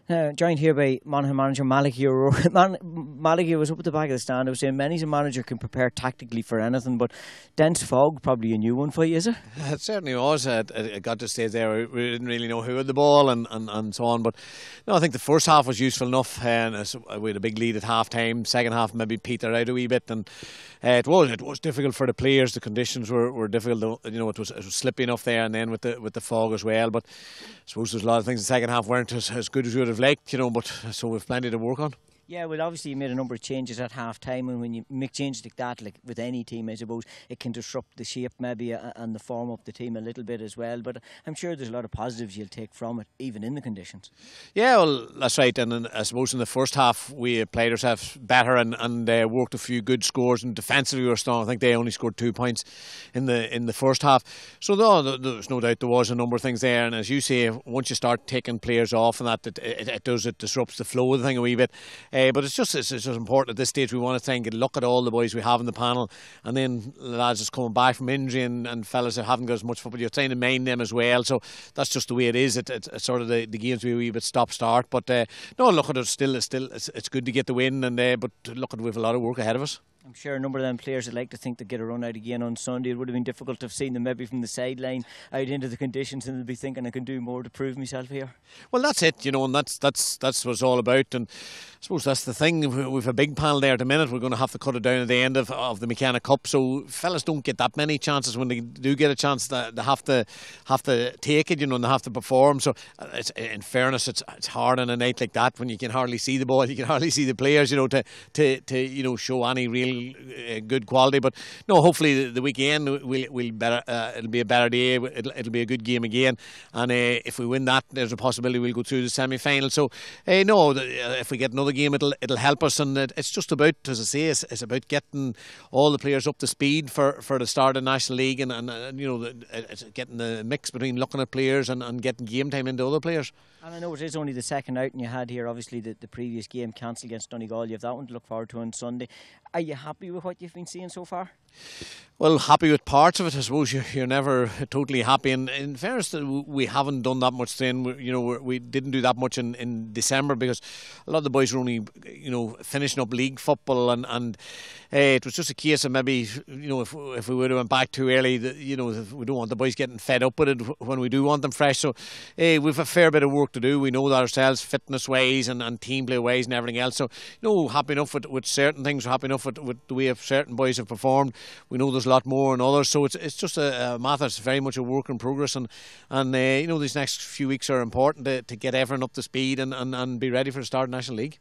Joined here by Monaghan manager Malachy. Malachy was up at the back of the stand. I was saying many's a manager can prepare tactically for anything, but dense fog, probably a new one for you, is it? It certainly was. It got to stage there we didn't really know who had the ball and so on. But no, I think the first half was useful enough, and we had a big lead at half time. Second half maybe petered out a wee bit, and it was difficult for the players. The conditions were difficult. It was slippy enough there, and then with the fog as well. But I suppose there's a lot of things in the second half weren't as good as we would have liked, but so we've plenty to work on. Yeah, well, obviously you made a number of changes at half time, and when you make changes like that, like with any team, I suppose it can disrupt the shape maybe and the form of the team a little bit as well. But I'm sure there's a lot of positives you'll take from it, even in the conditions. Yeah, well, that's right. And I suppose in the first half we played ourselves better and worked a few good scores, and defensively we were strong. I think they only scored 2 points in the first half. So there's no doubt there was a number of things there. And as you say, once you start taking players off and that, it disrupts the flow of the thing a wee bit. But it's just important at this stage. We want to try and get a look at all the boys we have in the panel, and then lads just coming back from injury and fellas that haven't got as much football, you're trying to mind them as well. So that's just the way it is. It's sort of the games we a wee bit stop-start. But no, look at it. It's good to get the win, but look at we've a lot of work ahead of us. I'm sure a number of them players would like to think they get a run out again on Sunday. It would have been difficult to have seen them maybe from the sideline out into the conditions, and they'll be thinking I can do more to prove myself here. Well, that's it, and that's what it's all about. And I suppose that's the thing. We've a big panel there at the minute. We're going to have to cut it down at the end of the McKenna Cup. So fellas don't get that many chances. When they do get a chance, they have to take it, and they have to perform. So in fairness, it's hard on a night like that when you can hardly see the ball, you can hardly see the players, to show any real good quality. But no, hopefully the weekend we'll better. It'll be a better day. It'll be a good game again. And if we win that, there's a possibility we'll go through the semi-final. So if we get another game, it'll help us. And it's just about, as I say, it's about getting all the players up to speed for the start of the National League, and it's getting the mix between looking at players and getting game time into other players. And I know it is only the second outing you had here. Obviously the previous game cancelled against Donegal. You have that one to look forward to on Sunday. Are you happy with what you've been seeing so far? Well, happy with parts of it. I suppose you're never totally happy. And in fairness, we haven't done that much then. We didn't do that much in December because a lot of the boys were only, finishing up league football, and it was just a case of maybe, if we would have went back too early, we don't want the boys getting fed up with it when we do want them fresh. So we've a fair bit of work to do. We know that ourselves, fitness ways and team play ways and everything else. So happy enough with certain things. We're happy enough with the way certain boys have performed. We know there's a lot more in others, so it's just a matter. It's very much a work in progress, and these next few weeks are important to get everyone up to speed and be ready for the start of the National League.